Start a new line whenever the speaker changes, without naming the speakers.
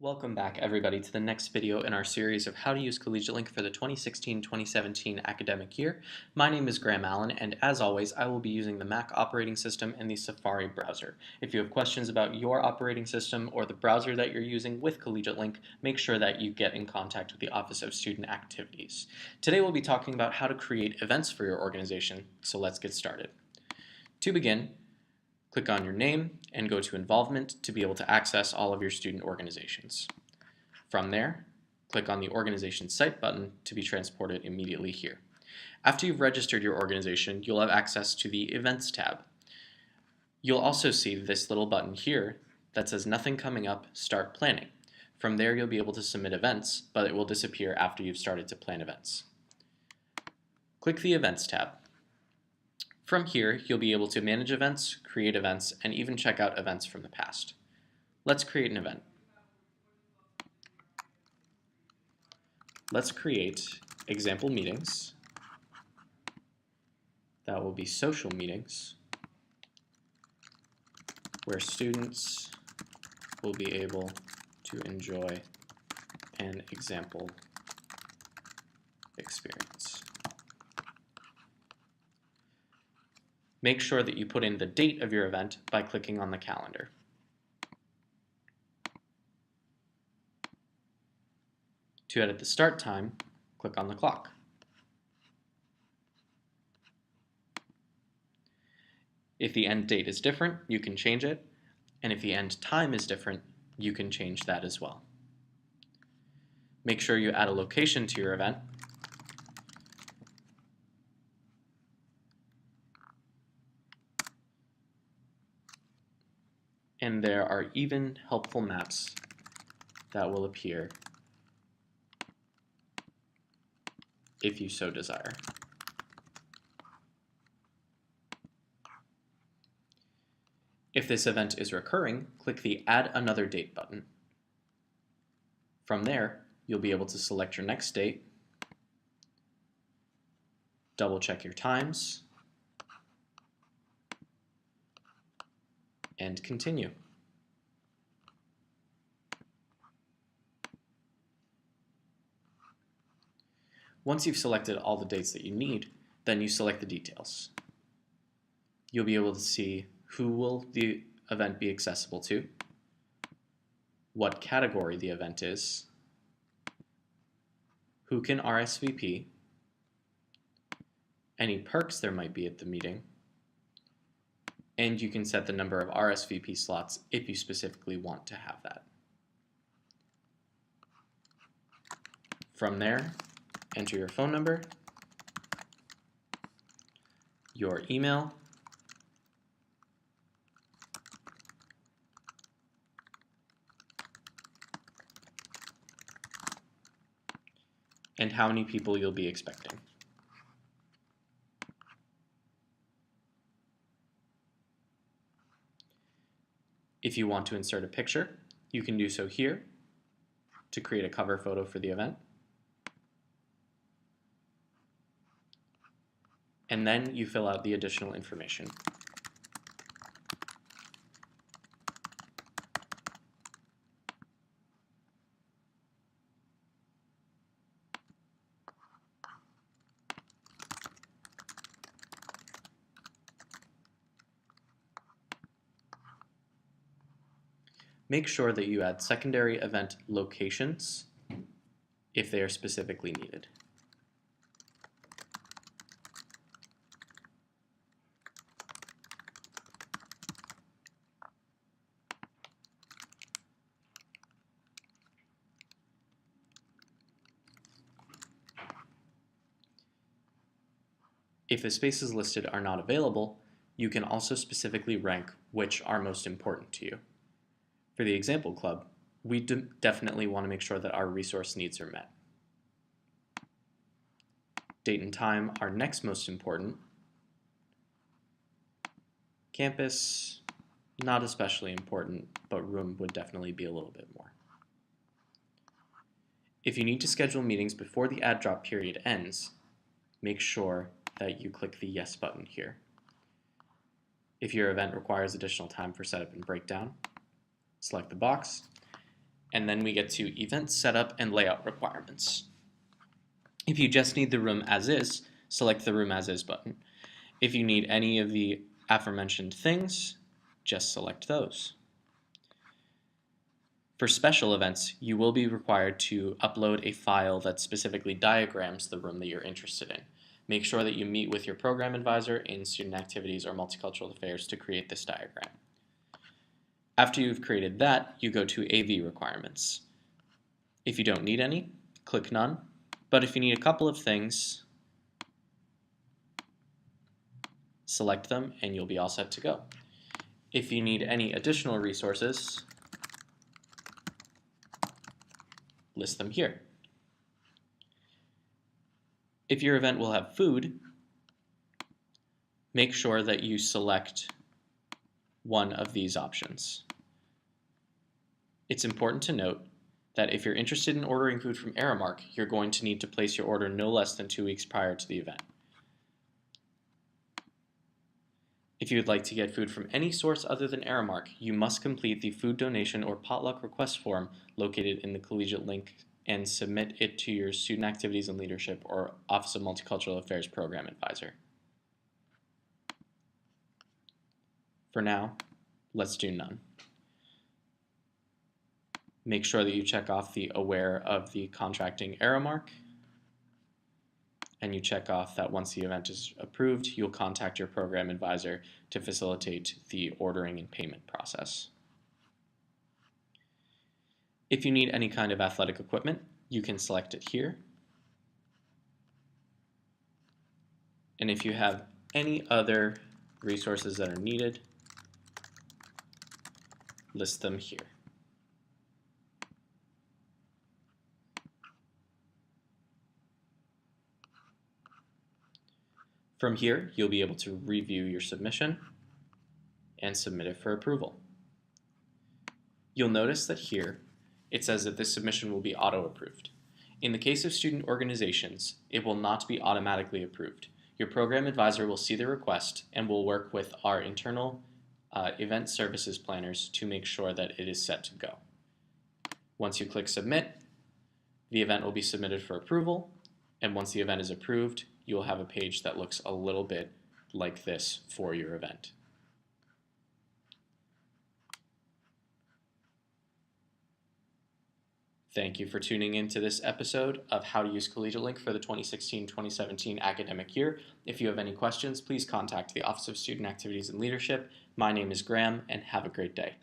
Welcome back everybody to the next video in our series of how to use CollegiateLink for the 2016-2017 academic year. My name is Graham Allen, and as always I will be using the Mac operating system and the Safari browser. If you have questions about your operating system or the browser that you're using with CollegiateLink, make sure that you get in contact with the Office of Student Activities. Today we'll be talking about how to create events for your organization, so let's get started. To begin, click on your name and go to Involvement to be able to access all of your student organizations. From there, click on the Organization Site button to be transported immediately here. After you've registered your organization, you'll have access to the Events tab. You'll also see this little button here that says Nothing Coming Up, Start Planning. From there, you'll be able to submit events, but it will disappear after you've started to plan events. Click the Events tab. From here, you'll be able to manage events, create events, and even check out events from the past. Let's create an event. Let's create example meetings. That will be social meetings where students will be able to enjoy an example experience. Make sure that you put in the date of your event by clicking on the calendar. To edit the start time, click on the clock. If the end date is different, you can change it, and if the end time is different, you can change that as well. Make sure you add a location to your event. And there are even helpful maps that will appear if you so desire. If this event is recurring, click the Add Another Date button. From there, you'll be able to select your next date, double check your times, and continue. Once you've selected all the dates that you need, then you select the details. You'll be able to see who will the event be accessible to, what category the event is, who can RSVP, any perks there might be at the meeting, and you can set the number of RSVP slots if you specifically want to have that. From there, enter your phone number, your email, and how many people you'll be expecting. If you want to insert a picture, you can do so here to create a cover photo for the event. And then you fill out the additional information. Make sure that you add secondary event locations if they are specifically needed. If the spaces listed are not available, you can also specifically rank which are most important to you. For the example club, we definitely want to make sure that our resource needs are met. Date and time are next most important. Campus, not especially important, but room would definitely be a little bit more. If you need to schedule meetings before the add drop period ends, make sure that you click the Yes button here. If your event requires additional time for setup and breakdown, select the box, and then we get to event setup and layout requirements. If you just need the room as is, select the room as is button. If you need any of the aforementioned things, just select those. For special events, you will be required to upload a file that specifically diagrams the room that you're interested in. Make sure that you meet with your program advisor in student activities or multicultural affairs to create this diagram. After you've created that, you go to AV requirements. If you don't need any, click None, but if you need a couple of things, select them and you'll be all set to go. If you need any additional resources, list them here. If your event will have food, make sure that you select one of these options. It's important to note that if you're interested in ordering food from Aramark, you're going to need to place your order no less than 2 weeks prior to the event. If you would like to get food from any source other than Aramark, you must complete the food donation or potluck request form located in the CollegiateLink and submit it to your Student Activities and Leadership or Office of Multicultural Affairs Program Advisor. For now, let's do none. Make sure that you check off the aware of the contracting Aramark, and you check off that once the event is approved, you'll contact your program advisor to facilitate the ordering and payment process. If you need any kind of athletic equipment, you can select it here. And if you have any other resources that are needed, list them here. From here, you'll be able to review your submission and submit it for approval. You'll notice that here it says that this submission will be auto-approved. In the case of student organizations, it will not be automatically approved. Your program advisor will see the request and will work with our internal event services planners to make sure that it is set to go. Once you click Submit, the event will be submitted for approval, and once the event is approved, you'll have a page that looks a little bit like this for your event. Thank you for tuning in to this episode of How to Use CollegiateLink for the 2016-2017 academic year. If you have any questions, please contact the Office of Student Activities and Leadership. My name is Graham, and have a great day.